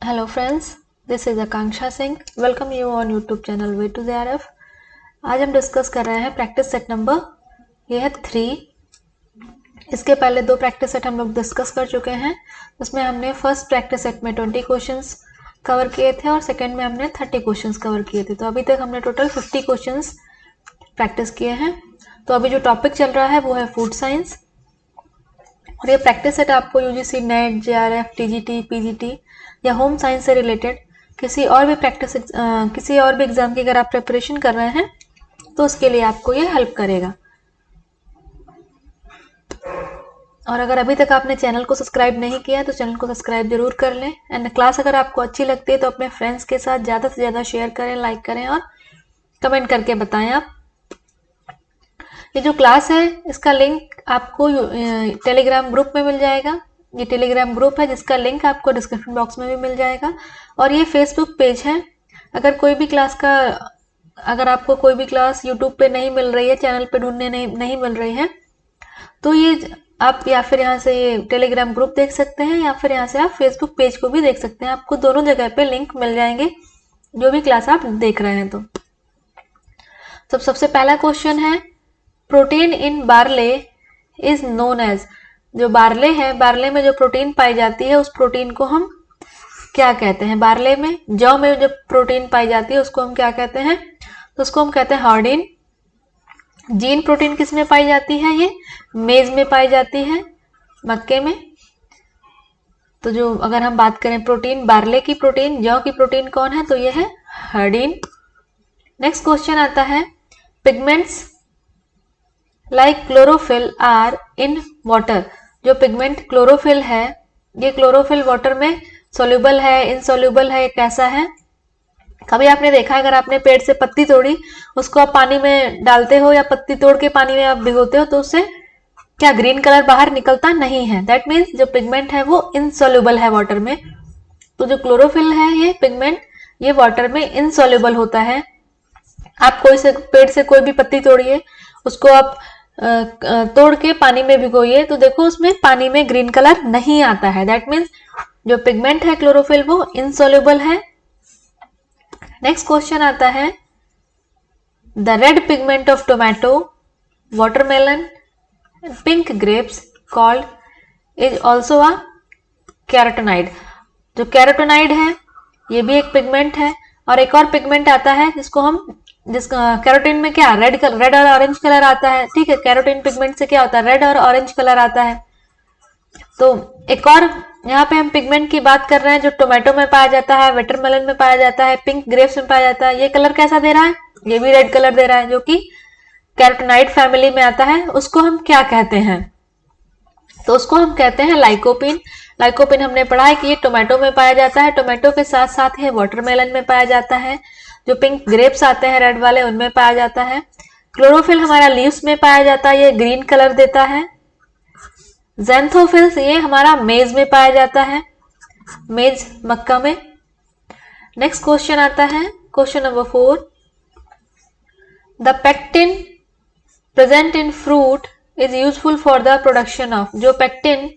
Hello friends, this is Akanksha Singh. Welcome you on YouTube channel Way to JRF. आज हम discuss कर रहे हैं प्रैक्टिस सेट नंबर, ये है 3। इसके पहले 2 प्रैक्टिस सेट हम लोग डिस्कस कर चुके हैं। उसमें हमने फर्स्ट प्रैक्टिस सेट में 20 क्वेश्चंस कवर किए थे और सेकंड में हमने 30 क्वेश्चंस कवर किए थे। तो अभी तक हमने टोटल 50 क्वेश्चंस प्रैक्टिस किए हैं। तो अभी जो टॉपिक चल रहा है वो है फूड साइंस, और ये प्रैक्टिस सेट आपको UGC net, JRF, TGT, PGT या होम साइंस से रिलेटेड किसी और भी एग्जाम की अगर आप प्रिपरेशन कर रहे हैं तो उसके लिए आपको ये हेल्प करेगा। और अगर अभी तक आपने चैनल को सब्सक्राइब नहीं किया तो चैनल को सब्सक्राइब जरूर कर लें। एंड क्लास अगर आपको अच्छी लगती है तो अपने फ्रेंड्स के साथ ज़्यादा से ज़्यादा शेयर करें, लाइक करें और कमेंट करके बताएं आप। ये जो क्लास है इसका लिंक आपको टेलीग्राम ग्रुप में मिल जाएगा। ये टेलीग्राम ग्रुप है जिसका लिंक आपको डिस्क्रिप्शन बॉक्स में भी मिल जाएगा। और ये फेसबुक पेज है। अगर आपको कोई भी क्लास यूट्यूब पे नहीं मिल रही है, चैनल पे ढूंढने नहीं मिल रही है, तो ये आप या फिर यहाँ से टेलीग्राम ग्रुप देख सकते हैं या फिर यहाँ से आप फेसबुक पेज को भी देख सकते हैं। आपको दोनों जगह पे लिंक मिल जाएंगे जो भी क्लास आप देख रहे हैं। तो सबसे पहला क्वेश्चन है, protein in barley is known as. जो बार्ले है, बार्ले में जो प्रोटीन पाई जाती है उस प्रोटीन को हम क्या कहते हैं? बार्ले में, जौ में जो प्रोटीन पाई जाती है उसको हम क्या कहते हैं? तो उसको हम कहते हैं हार्डिन। जीन प्रोटीन किस में पाई जाती है? ये मेज में पाई जाती है, मक्के में। तो जो अगर हम बात करें प्रोटीन, बार्ले की प्रोटीन, जौ की प्रोटीन कौन है? तो ये है हार्डिन। नेक्स्ट क्वेश्चन आता है, pigments like chlorophyll are in water. जो पिगमेंट क्लोरोफिल है, ये क्लोरोफिल वाटर में सोल्यूबल है, इनसोल्यूबल है, कैसा है? कभी आपने देखा, अगर आपने पेड़ से पत्ती तोड़ी, उसको आप पानी में डालते हो या पत्ती तोड़ के पानी में आप भिगोते हो तो उससे क्या ग्रीन कलर बाहर निकलता नहीं है। दैट मीन्स जो पिगमेंट है वो इनसोल्यूबल है वाटर में। तो जो क्लोरोफिल है, ये पिगमेंट, ये वाटर में इनसोल्यूबल होता है। आप पेड़ से कोई भी पत्ती तोड़िए, उसको आप तोड़ के पानी में भिगोइए तो देखो उसमें पानी में ग्रीन कलर नहीं आता है। दैट मीन्स जो पिगमेंट है क्लोरोफिल वो इनसोल्यूबल है। नेक्स्ट क्वेश्चन आता है, the red pigment of tomato, watermelon, pink grapes called is also a carotenoid. जो कैरोटीनॉइड है ये भी एक पिगमेंट है। और एक और पिगमेंट आता है जिसका कैरोटीन में क्या रेड और ऑरेंज कलर आता है। ठीक है, कैरोटीन पिगमेंट से क्या होता है? रेड और ऑरेंज कलर आता है। तो एक और यहाँ पे हम पिगमेंट की बात कर रहे हैं जो टोमेटो में पाया जाता है, वाटरमेलन में पाया जाता है, पिंक ग्रेप्स में पाया जाता है। ये कलर कैसा दे रहा है? ये भी रेड कलर दे रहा है, जो कि कैरोटीनॉइड फैमिली में आता है। उसको हम क्या कहते हैं? तो उसको हम कहते हैं लाइकोपिन। लाइकोपिन हमने पढ़ा है कि ये टोमेटो में पाया जाता है, टोमेटो के साथ साथ ये वाटरमेलन में पाया जाता है। जो पिंक ग्रेप्स आते हैं रेड वाले, उनमें पाया जाता है। क्लोरोफिल हमारा लीव्स में पाया जाता है, ये ग्रीन कलर देता है। ज़ैंथोफिल्स ये हमारा मेज में पाया जाता है, मेज मक्का में। नेक्स्ट क्वेश्चन आता है, question number 4, the pectin present in fruit is useful for the production of. जो पेक्टिन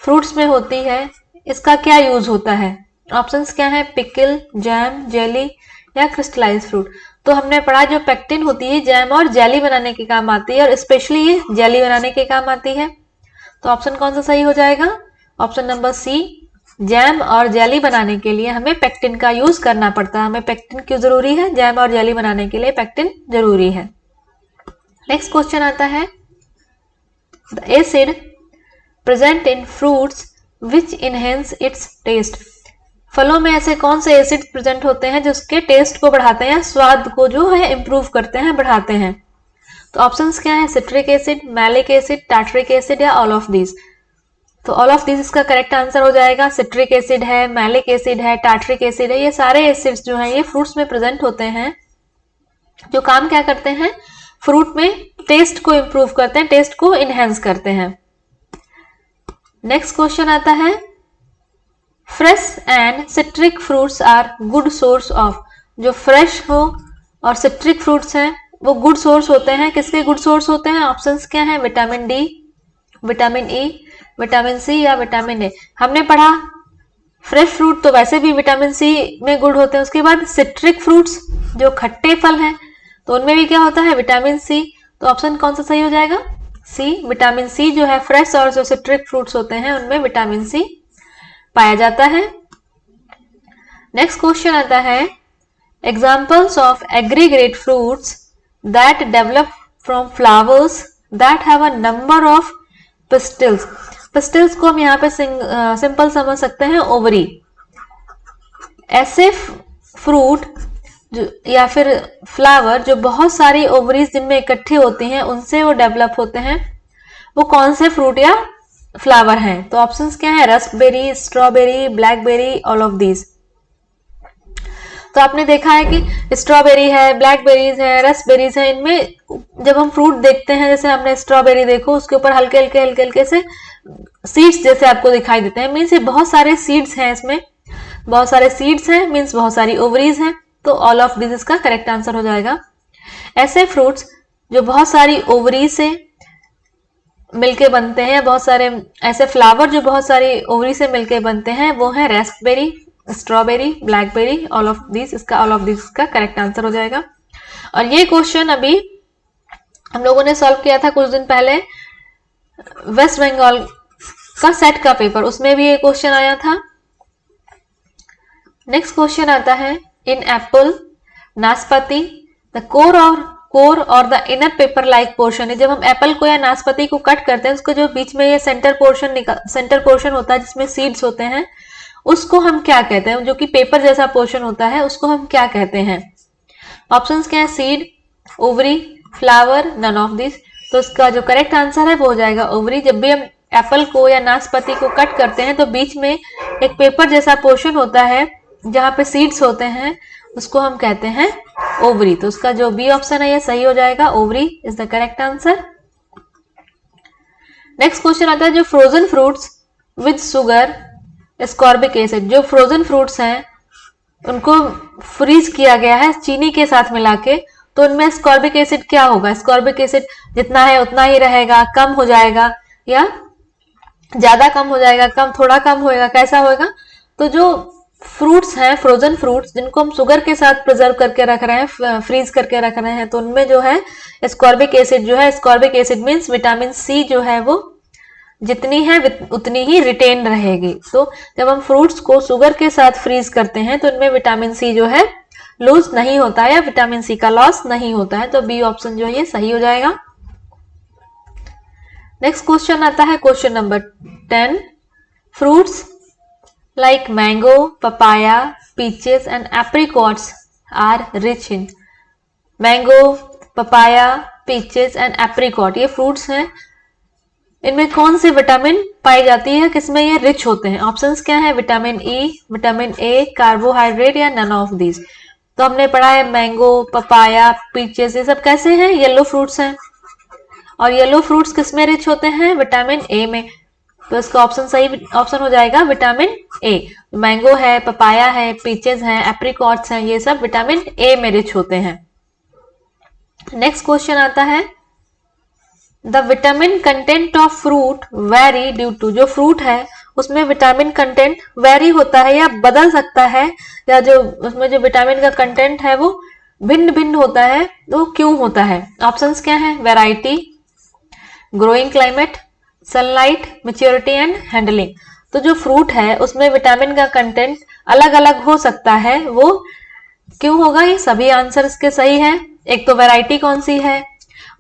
फ्रूट्स में होती है, इसका क्या यूज होता है? ऑप्शंस क्या है? पिकल, जैम, जेली या क्रिस्टलाइज फ्रूट। तो हमने पढ़ा जो पेक्टिन होती है जैम और जेली बनाने के काम आती है, और स्पेशली ये जेली बनाने के काम आती है। तो ऑप्शन कौन सा सही हो जाएगा? ऑप्शन नंबर सी, जैम और जेली बनाने के लिए हमें पेक्टिन का यूज करना पड़ता है। हमें पेक्टिन क्यों जरूरी है? जैम और जेली बनाने के लिए पेक्टिन जरूरी है। नेक्स्ट क्वेश्चन आता है, the acid present in fruits which enhance its taste. फलों में ऐसे कौन से एसिड प्रेजेंट होते हैं जिसके टेस्ट को बढ़ाते हैं या स्वाद को जो है इंप्रूव करते हैं, बढ़ाते हैं? तो ऑप्शंस क्या है? Citric acid, malic acid, tartaric acid या ऑल ऑफ दीज। तो ऑल ऑफ दीज इसका करेक्ट आंसर हो जाएगा। सिट्रिक एसिड है, मैलिक एसिड है, टार्टरिक एसिड है, ये सारे एसिड्स जो हैं ये फ्रूट्स में प्रेजेंट होते हैं, जो काम क्या करते हैं? फ्रूट में टेस्ट को इंप्रूव करते हैं, टेस्ट को इनहेंस करते हैं। नेक्स्ट क्वेश्चन आता है, fresh and citric fruits are good source of. जो फ्रेश हो और सिट्रिक फ्रूट्स हैं वो गुड सोर्स होते हैं। किसके गुड सोर्स होते हैं? ऑप्शंस क्या है? Vitamin D, vitamin E, vitamin C या विटामिन ए। हमने पढ़ा फ्रेश फ्रूट तो वैसे भी विटामिन सी में गुड होते हैं। उसके बाद सिट्रिक फ्रूट्स जो खट्टे फल हैं तो उनमें भी क्या होता है, विटामिन सी। तो ऑप्शन कौन सा सही हो जाएगा, सी। विटामिन सी जो है फ्रेश और जो सिट्रिक फ्रूट्स होते हैं उनमें विटामिन सी पाया जाता है। नेक्स्ट क्वेश्चन आता है, examples of aggregate fruits that develop from flowers that have a number of pistols. Pistols को हम यहाँ पे सिंपल समझ सकते हैं, ओवरी। ऐसे फ्रूट या फिर फ्लावर जो बहुत सारी ओवरीज जिनमें इकट्ठी होती हैं उनसे वो डेवलप होते हैं, वो कौन से फ्रूट या फ्लावर हैं? तो ऑप्शंस क्या है, raspberry, strawberry, blackberry, all of these. तो आपने देखा है कि स्ट्रॉबेरी है, ब्लैकबेरीज है, रसबेरीज है। इनमें जब हम फ्रूट देखते हैं, जैसे हमने स्ट्रॉबेरी देखो, उसके ऊपर हल्के हल्के हल्के हल्के से सीड्स जैसे आपको दिखाई देते हैं, मीन्स ये बहुत सारे सीड्स हैं, इसमें बहुत सारे सीड्स हैं, मीन्स बहुत सारी ओवरीज हैं। तो ऑल ऑफ दिस इसका करेक्ट आंसर हो जाएगा। ऐसे फ्रूट्स जो बहुत सारी ओवरी से मिलके बनते हैं, बहुत सारे ऐसे फ्लावर जो बहुत सारी ओवरी से मिलके बनते हैं, वो है Raspberry, strawberry, blackberry, all of this. इसका ऑल ऑफ दिस का करेक्ट आंसर हो जाएगा। और ये क्वेश्चन अभी हम लोगों ने सॉल्व किया था कुछ दिन पहले, वेस्ट बंगाल का सेट का पेपर, उसमें भी ये क्वेश्चन आया था। नेक्स्ट क्वेश्चन आता है, इन एप्पल, नाशपाती, द कोर और the inner paper like portion है। जब हम एप्पल को या नाशपाती को कट करते हैं, उसको जो बीच में ये सेंटर पोर्शन होता है जिसमें सीड्स होते हैं, उसको हम क्या कहते हैं? जो कि पेपर जैसा पोर्शन होता है उसको हम क्या कहते हैं? ऑप्शंस क्या है, seed, ovary, flower, none of this. तो इसका जो करेक्ट आंसर है वो हो जाएगा ओवरी। जब भी हम एप्पल को या नाशपाती को कट करते हैं तो बीच में एक पेपर जैसा पोर्शन होता है जहां पे सीड्स होते हैं, उसको हम कहते हैं ओवरी। तो उसका जो बी ऑप्शन है ये सही हो जाएगा, ovary is the correct answer. Next question आता है, जो frozen fruits with sugar ascorbic acid, जो फ्रोजन फ्रूट्स हैं उनको फ्रीज किया गया है चीनी के साथ मिला के, तो उनमें एस्कॉर्बिक एसिड क्या होगा? एस्कॉर्बिक एसिड जितना है उतना ही रहेगा, कम हो जाएगा, या ज्यादा कम हो जाएगा, कम थोड़ा कम होएगा, कैसा होएगा? तो जो फ्रूट्स हैं, फ्रोजन फ्रूट्स जिनको हम शुगर के साथ प्रिजर्व करके रख रहे हैं, फ्रीज करके रख रहे हैं, तो उनमें जो है एस्कॉर्बिक एसिड जो है, ascorbic acid means vitamin C जो है वो जितनी है उतनी ही रिटेन रहेगी। तो जब हम फ्रूट्स को शुगर के साथ फ्रीज करते हैं तो इनमें विटामिन सी जो है लूज नहीं होता है, या विटामिन सी का लॉस नहीं होता है। तो बी ऑप्शन जो है ये सही हो जाएगा। नेक्स्ट क्वेश्चन आता है, question number 10, fruits like mango, papaya, peaches and apricots are rich in। Mango, papaya, peaches and apricot ये फ्रूट्स हैं, इनमें कौन सी विटामिन पाई जाती है, किसमें ये रिच होते हैं? ऑप्शंस क्या है, vitamin E, vitamin A, carbohydrate, या नन ऑफ दिस। तो हमने पढ़ा है मैंगो, पपाया, पीचेस ये सब कैसे हैं, येलो फ्रूट्स हैं, और येलो फ्रूट्स किसमें रिच होते हैं? विटामिन ए में। तो इसका ऑप्शन सही ऑप्शन हो जाएगा विटामिन ए। मैंगो है, पपाया है, पीचेस हैं, एप्रिकॉट्स हैं, ये सब विटामिन ए में रिच होते हैं। नेक्स्ट क्वेश्चन आता है, the vitamin content of fruit vary due to. जो फ्रूट है उसमें विटामिन कंटेंट वेरी होता है या बदल सकता है, या जो उसमें जो विटामिन का कंटेंट है वो भिन्न भिन्न होता है, तो क्यों होता है? ऑप्शंस क्या है, variety, growing climate, sunlight, maturity and handling. तो जो फ्रूट है उसमें विटामिन का कंटेंट अलग अलग हो सकता है, वो क्यों होगा? ये सभी आंसर इसके सही है। एक तो वैरायटी कौन सी है,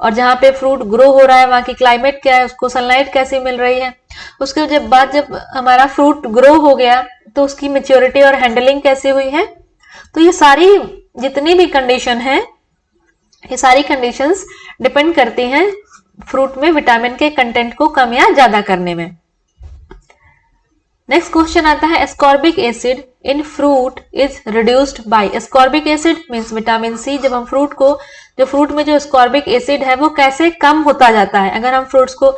और जहां पे फ्रूट ग्रो हो रहा है वहां की क्लाइमेट क्या है, उसको सनलाइट कैसी मिल रही है। उसके जब हमारा फ्रूट ग्रो हो गया तो उसकी मैच्योरिटी और हैंडलिंग कैसी हुई है। तो ये सारी जितनी भी कंडीशन है, ये सारी कंडीशंस डिपेंड करती हैं फ्रूट में विटामिन के कंटेंट को कम या ज्यादा करने में। नेक्स्ट क्वेश्चन आता है, ascorbic acid in fruit is reduced by. Ascorbic acid means vitamin C. जब हम फ्रूट में जो एस्कॉर्बिक एसिड है वो कैसे कम होता जाता है? अगर हम फ्रूट्स को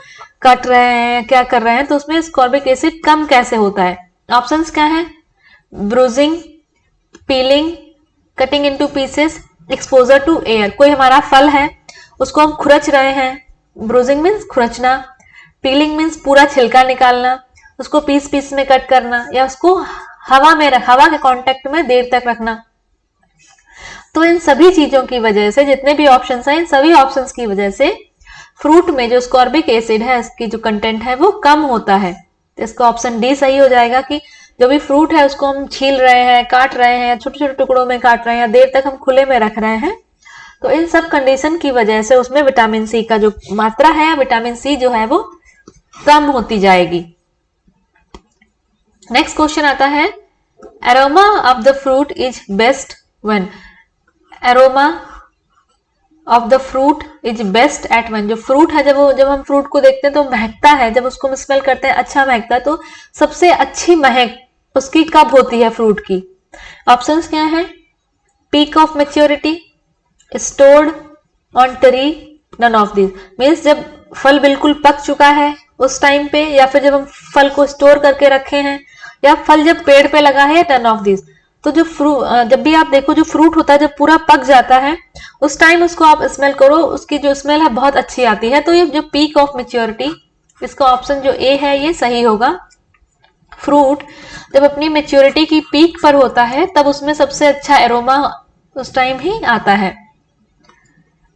काट रहे हैं, क्या कर रहे हैं, तो उसमें एस्कॉर्बिक एसिड कम कैसे होता है? ऑप्शंस क्या है, bruising, peeling, cutting into pieces, exposure to air. कोई हमारा फल है उसको हम खुरच रहे हैं, ब्रूजिंग मीन्स खुरचना, पीलिंग मीन्स पूरा छिलका निकालना, उसको पीस पीस में कट करना, या उसको हवा के कांटेक्ट में देर तक रखना। तो इन सभी चीजों की वजह से, जितने भी ऑप्शंस हैं, इन सभी ऑप्शंस की वजह से फ्रूट में जो स्कॉर्बिक एसिड है, इसकी जो कंटेंट है वो कम होता है। तो इसका ऑप्शन डी सही हो जाएगा कि जो भी फ्रूट है उसको हम छील रहे हैं, काट रहे हैं, छोटे छोटे टुकड़ों में काट रहे हैं, या देर तक हम खुले में रख रहे हैं, तो इन सब कंडीशन की वजह से उसमें विटामिन सी का जो मात्रा है, विटामिन सी जो है वो कम होती जाएगी। नेक्स्ट क्वेश्चन आता है, aroma of the fruit is best when. Aroma of the fruit is best at when. जो फ्रूट है, जब हम फ्रूट को देखते हैं तो महकता है, जब उसको हम स्मेल करते हैं अच्छा महकता है, तो सबसे अच्छी महक उसकी कब होती है फ्रूट की? ऑप्शंस क्या है? Peak of maturity, stored on tree, none of this. Means जब फल बिल्कुल पक चुका है उस टाइम पे, या फिर जब हम फल को स्टोर करके रखे हैं, या फल जब पेड़ पे लगा है, नन ऑफ दिस। तो जब भी आप देखो जो फ्रूट होता है जब पूरा पक जाता है उस टाइम उसको आप स्मेल करो, उसकी जो स्मेल है बहुत अच्छी आती है। तो ये जो पीक ऑफ मैच्योरिटी, इसका ऑप्शन जो ए है ये सही होगा। फ्रूट जब अपनी मैच्योरिटी की पीक पर होता है तब उसमें सबसे अच्छा एरोमा उस टाइम ही आता है।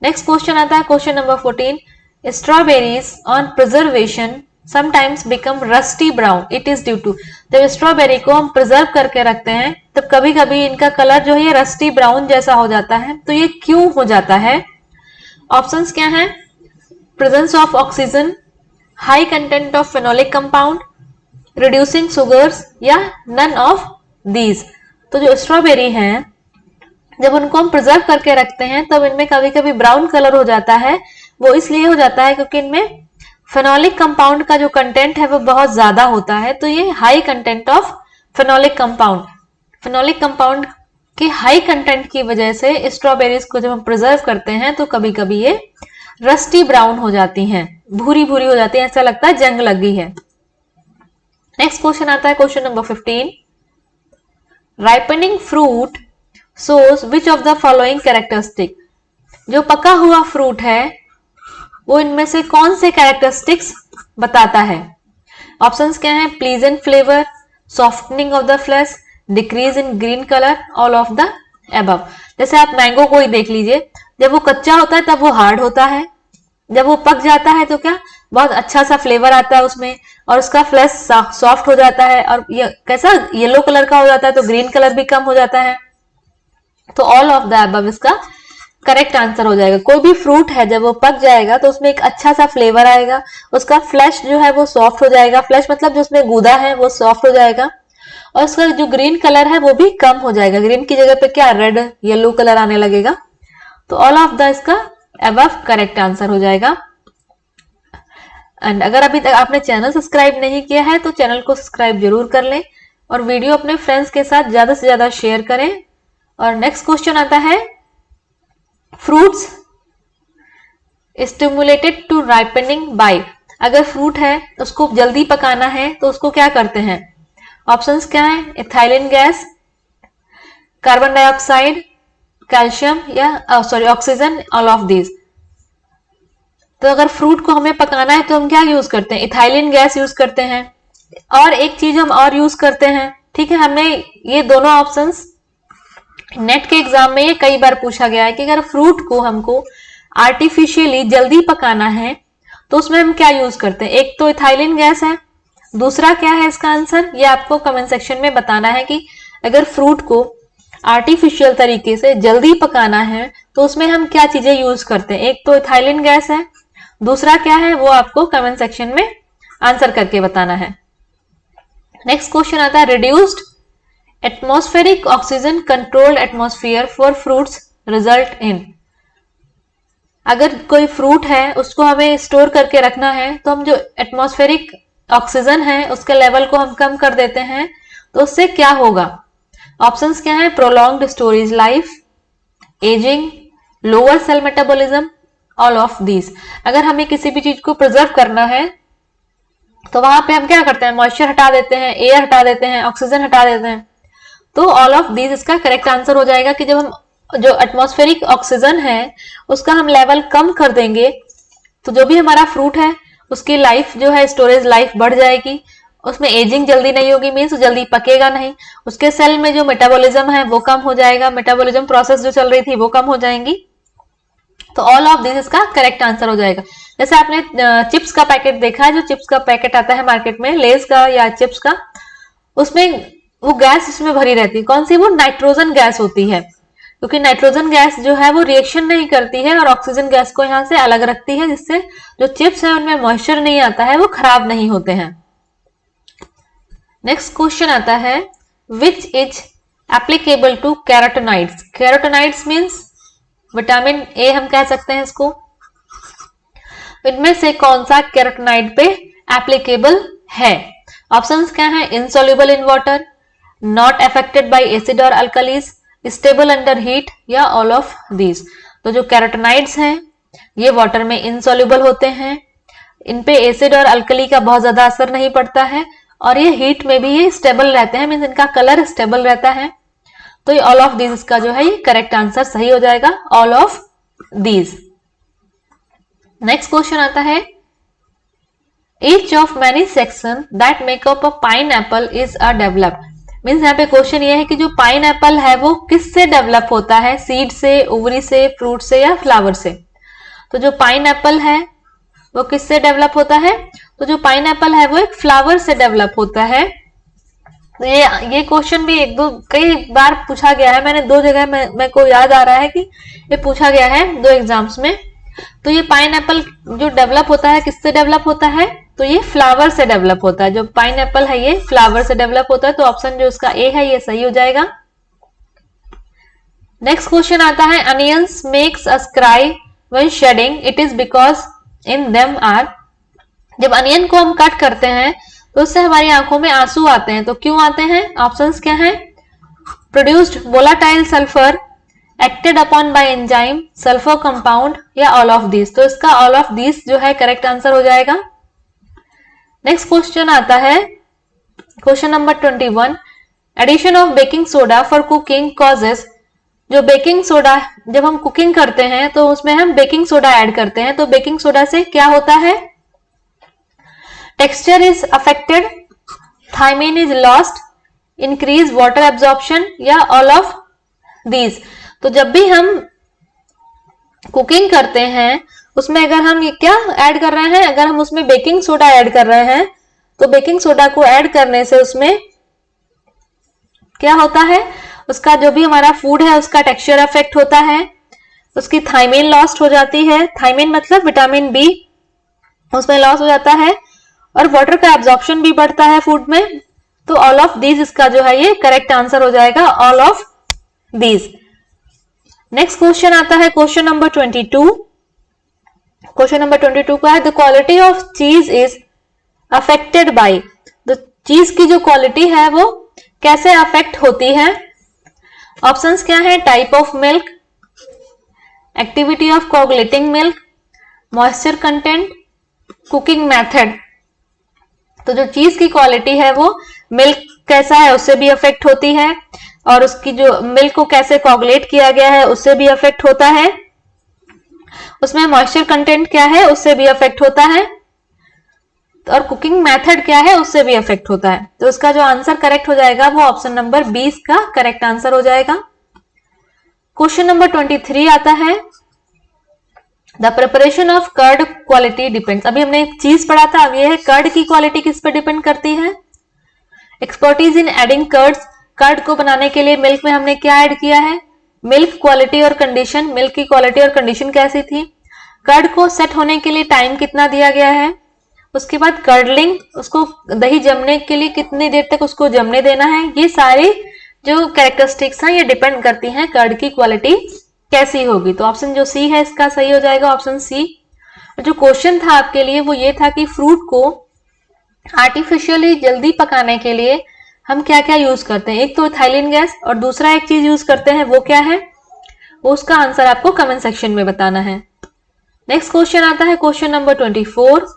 नेक्स्ट क्वेश्चन आता है, question number 14, strawberries on preservation sometimes become rusty brown, it is due to. जब स्ट्रॉबेरी को हम प्रिजर्व करके रखते हैं तब कभी कभी इनका कलर जो है ये रस्टी ब्राउन जैसा हो जाता है, तो ये क्यों हो जाता है? ऑप्शंस क्या है? Presence of oxygen, high content of phenolic compound, reducing sugars, या नन ऑफ दीज। तो जो स्ट्रॉबेरी है जब उनको हम प्रिजर्व करके रखते हैं तब इनमें कभी कभी ब्राउन कलर हो जाता है। वो इसलिए हो जाता है क्योंकि इनमें फेनोलिक कंपाउंड का जो कंटेंट है वो बहुत ज्यादा होता है। तो ये high content of phenolic compound, phenolic compound के हाई कंटेंट की वजह से स्ट्रॉबेरीज को जब हम प्रिजर्व करते हैं तो कभी कभी ये रस्टी ब्राउन हो जाती हैं, भूरी भूरी हो जाती है, ऐसा लगता है जंग लगी है। नेक्स्ट क्वेश्चन आता है, question number 15, ripening fruit shows which of the following characteristic। जो पका हुआ फ्रूट है वो इनमें से कौन से कैरेक्टरिस्टिक्स बताता है? ऑप्शंस क्या है? Pleasant flavour, softening of the flesh, decrease in green colour, all of the above. जैसे आप मैंगो को ही देख लीजिए, जब वो कच्चा होता है तब वो हार्ड होता है, जब वो पक जाता है तो क्या बहुत अच्छा सा फ्लेवर आता है उसमें, और उसका फ्लेश सॉफ्ट हो जाता है, और ये कैसा येलो कलर का हो जाता है, तो ग्रीन कलर भी कम हो जाता है। तो ऑल ऑफ द अबव इसका करेक्ट आंसर हो जाएगा। कोई भी फ्रूट है जब वो पक जाएगा तो उसमें एक अच्छा सा फ्लेवर आएगा, उसका फ्लैश जो है वो सॉफ्ट हो जाएगा, फ्लैश मतलब जो उसमें गूदा है वो सॉफ्ट हो जाएगा, और उसका जो ग्रीन कलर है वो भी कम हो जाएगा। ग्रीन की जगह पे क्या रेड येलो कलर आने लगेगा। तो ऑल ऑफ द इसका अबव करेक्ट आंसर हो जाएगा। एंड अगर अभी तक आपने चैनल सब्सक्राइब नहीं किया है तो चैनल को सब्सक्राइब जरूर कर लें, और वीडियो अपने फ्रेंड्स के साथ ज्यादा से ज्यादा शेयर करें। और नेक्स्ट क्वेश्चन आता है, fruits stimulated to ripening by. अगर फ्रूट है उसको जल्दी पकाना है तो उसको क्या करते हैं? ऑप्शंस क्या है? Ethylene gas, carbon dioxide, calcium, या ऑक्सीजन, ऑल ऑफ दिस। तो अगर फ्रूट को हमें पकाना है तो हम क्या यूज करते हैं? इथाइलिन गैस यूज करते हैं, और एक चीज हम और यूज करते हैं, ठीक है। हमने ये दोनों ऑप्शंस नेट के एग्जाम में ये कई बार पूछा गया है कि अगर फ्रूट को हमको आर्टिफिशियली जल्दी पकाना है तो उसमें हम क्या यूज करते हैं? एक तो इथाइलिन गैस है, दूसरा क्या है इसका आंसर? ये आपको कमेंट सेक्शन में बताना है कि अगर फ्रूट को आर्टिफिशियल तरीके से जल्दी पकाना है तो उसमें हम क्या चीजें यूज करते हैं। एक तो इथाइलिन गैस है, दूसरा क्या है वो आपको कमेंट सेक्शन में आंसर करके बताना है। नेक्स्ट क्वेश्चन आता है, reduced atmospheric oxygen controlled atmosphere for fruits result in. अगर कोई फ्रूट है उसको हमें स्टोर करके रखना है तो हम जो एटमॉस्फेरिक ऑक्सीजन है उसके लेवल को हम कम कर देते हैं, तो उससे क्या होगा? ऑप्शंस क्या है? Prolonged storage life, ageing, lower cell metabolism, all of this. अगर हमें किसी भी चीज को प्रिजर्व करना है तो वहां पे हम क्या करते हैं? मॉइस्चर हटा देते हैं, एयर हटा देते हैं, ऑक्सीजन हटा देते हैं। तो ऑल ऑफ दिस इसका करेक्ट आंसर हो जाएगा कि जब हम जो एटमॉस्फेरिक ऑक्सीजन है उसका हम लेवल कम कर देंगे तो जो भी हमारा फ्रूट है उसकी लाइफ जो है, स्टोरेज लाइफ बढ़ जाएगी, उसमें एजिंग जल्दी नहीं होगी, मीन्स जल्दी पकेगा नहीं, उसके सेल में जो मेटाबॉलिज्म है वो कम हो जाएगा, मेटाबॉलिज्म प्रोसेस जो चल रही थी वो कम हो जाएंगी। तो ऑल ऑफ दिस इसका करेक्ट आंसर हो जाएगा। जैसे आपने चिप्स का पैकेट देखा है, जो चिप्स का पैकेट आता है मार्केट में, लेस का या चिप्स का, उसमें वो गैस इसमें भरी रहती है, कौन सी? वो नाइट्रोजन गैस होती है, क्योंकि नाइट्रोजन गैस जो है वो रिएक्शन नहीं करती है और ऑक्सीजन गैस को यहाँ से अलग रखती है, जिससे जो चिप्स है उनमें मॉइस्चर नहीं आता है, वो खराब नहीं होते हैं। नेक्स्ट क्वेश्चन आता है, which is applicable to carotenoids. Carotenoids means vitamin A हम कह सकते हैं इसको। इनमें से कौन सा कैरोटेनॉइड पे एप्लीकेबल है? ऑप्शंस क्या है? Insoluble in water, not affected by acid और अल्कलीज, स्टेबल अंडर हीट, या ऑल ऑफ दीज। तो जो कैरोटेनॉइड्स हैं ये वाटर में इनसॉल्युबल होते हैं, इन पे एसिड और अल्कली का बहुत ज्यादा असर नहीं पड़ता है, और ये हीट में भी ये स्टेबल रहते हैं, मीन्स इनका कलर स्टेबल रहता है। तो ये ऑल ऑफ दीज इसका जो है ये करेक्ट आंसर सही हो जाएगा, all of these. Next question आता है, each of many section that make up a pineapple is a developed। Means यहाँ पे क्वेश्चन ये है कि जो पाइन एप्पल है वो किससे डेवलप होता है? सीड से, ओवरी से, फ्रूट से, या फ्लावर से? तो जो पाइन एप्पल है वो किससे डेवलप होता है? तो जो पाइन एप्पल है वो एक फ्लावर से डेवलप होता है। तो ये क्वेश्चन भी कई बार पूछा गया है, मैंने 2 जगह मेरे को याद आ रहा है कि ये पूछा गया है 2 एग्जाम्स में। तो ये पाइन एप्पल जो डेवलप होता है किससे डेवलप होता है? तो ये फ्लावर से डेवलप होता है। जो पाइन एप्पल है ये फ्लावर से डेवलप होता है, तो ऑप्शन जो इसका ए है ये सही हो जाएगा। नेक्स्ट क्वेश्चन आता है, onions makes us cry when shedding, it is because in them are. जब अनियन को हम कट करते हैं तो उससे हमारी आंखों में आंसू आते हैं, तो क्यों आते हैं? ऑप्शंस क्या है? Produced volatile sulphur, acted upon bye enzyme, sulphur compound, या ऑल ऑफ दिस। तो इसका ऑल ऑफ दिस जो है करेक्ट आंसर हो जाएगा। नेक्स्ट क्वेश्चन आता है, question number 21, addition of baking soda for cooking causes. जो बेकिंग सोडा जब हम कुकिंग करते हैं तो उसमें हम बेकिंग सोडा ऐड करते हैं, तो बेकिंग सोडा से क्या होता है? Texture is affected, thiamine is lost, increase water absorption, या ऑल ऑफ दीज। तो जब भी हम कुकिंग करते हैं उसमें अगर हम ये क्या ऐड कर रहे हैं, अगर हम उसमें बेकिंग सोडा ऐड कर रहे हैं तो बेकिंग सोडा को ऐड करने से उसमें क्या होता है? उसका जो भी हमारा फूड है उसका टेक्सचर अफेक्ट होता है, उसकी थायमिन लॉस्ट हो जाती है, थायमिन मतलब विटामिन बी उसमें लॉस हो जाता है, और वाटर का एब्जॉर्प्शन भी बढ़ता है फूड में। तो ऑल ऑफ दीज इसका जो है ये करेक्ट आंसर हो जाएगा, all of these. Next question आता है, क्वेश्चन नंबर 22। क्वेश्चन नंबर 22 का है, द क्वालिटी ऑफ चीज इज अफेक्टेड बाय। तो चीज की जो क्वालिटी है वो कैसे अफेक्ट होती है? ऑप्शंस क्या है? Type of milk, activity of coagulating milk, moisture content, cooking method. तो जो चीज की क्वालिटी है वो मिल्क कैसा है उससे भी अफेक्ट होती है, और उसकी जो मिल्क को कैसे कोगुलेट किया गया है उससे भी अफेक्ट होता है, उसमें मॉइस्चर कंटेंट क्या है उससे भी अफेक्ट होता है, और कुकिंग मेथड क्या है उससे भी अफेक्ट होता है। तो इसका जो आंसर करेक्ट हो जाएगा वो ऑप्शन नंबर 20 का करेक्ट आंसर हो जाएगा। क्वेश्चन नंबर 23 आता है, the preparation of curd quality depends. अभी हमने एक चीज पढ़ा था, अब ये है कर्ड की क्वालिटी किस पे डिपेंड करती है? Expertise in adding curds, curd को बनाने के लिए मिल्क में हमने क्या ऐड किया है? मिल्क क्वालिटी और कंडीशन। मिल्क की क्वालिटी और कंडीशन कैसी थी? कर्ड को सेट होने के लिए टाइम कितना दिया गया है, उसके बाद कर्डलिंग, उसको दही जमने के लिए कितनी देर तक उसको जमने देना है। ये सारी जो कैरेक्टरिस्टिक्स हैं ये डिपेंड करती हैं कर्ड की क्वालिटी कैसी होगी। तो ऑप्शन जो सी है इसका सही हो जाएगा, ऑप्शन सी। जो क्वेश्चन था आपके लिए वो ये था कि फ्रूट को आर्टिफिशियली जल्दी पकाने के लिए हम क्या क्या यूज करते हैं? एक तो इथाइलिन गैस, और दूसरा एक चीज यूज करते हैं वो क्या है? वो उसका आंसर आपको कमेंट सेक्शन में बताना है। नेक्स्ट क्वेश्चन आता है, question number 24,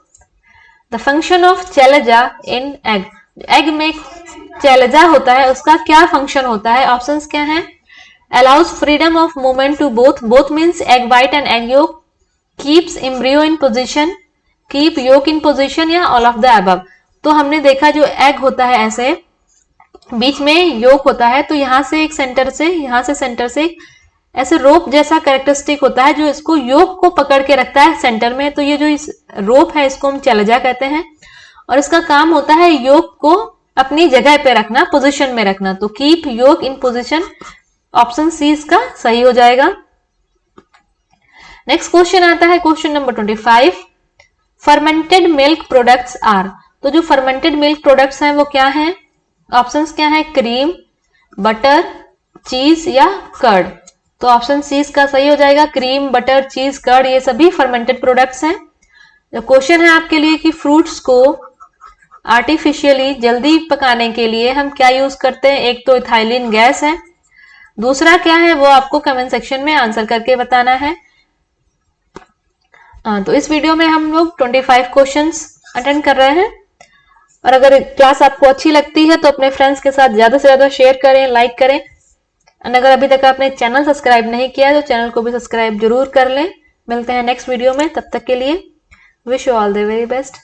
the function of chalaza in egg. Egg में चैलेजा होता है उसका क्या फंक्शन होता है? ऑप्शंस क्या हैं? Allows freedom of movement to both, both means egg white and egg yolk, keeps embryo in position, keep yolk in position, या ऑल ऑफ द अबव। तो हमने देखा जो एग होता है ऐसे बीच में योक होता है, तो यहाँ से एक सेंटर से, यहाँ से सेंटर से ऐसे रोप जैसा कैरेक्टरिस्टिक होता है जो इसको योक को पकड़ के रखता है सेंटर में। तो ये जो इस रोप है इसको हम चलजा कहते हैं और इसका काम होता है योक को अपनी जगह पे रखना, पोजीशन में रखना। तो keep yolk in position, option C इसका सही हो जाएगा। नेक्स्ट क्वेश्चन आता है question number 25, fermented milk products are. तो जो फर्मेंटेड मिल्क प्रोडक्ट्स हैं वो क्या हैं? ऑप्शंस क्या हैं? क्रीम, बटर, चीज या कर्ड। तो ऑप्शन सी इसका सही हो जाएगा। क्रीम, बटर, चीज, कर्ड ये सभी फर्मेंटेड प्रोडक्ट्स हैं। क्वेश्चन है आपके लिए कि फ्रूट्स को आर्टिफिशियली जल्दी पकाने के लिए हम क्या यूज करते हैं? एक तो इथाइलिन गैस है, दूसरा क्या है वो आपको कमेंट सेक्शन में आंसर करके बताना है। तो इस वीडियो में हम लोग 25 क्वेश्चंस अटेंड कर रहे हैं और अगर क्लास आपको अच्छी लगती है तो अपने फ्रेंड्स के साथ ज्यादा से ज्यादा शेयर करें, लाइक करें। और अगर अभी तक आपने चैनल सब्सक्राइब नहीं किया है तो चैनल को भी सब्सक्राइब जरूर कर लें। मिलते हैं नेक्स्ट वीडियो में, तब तक के लिए wish you all the very best.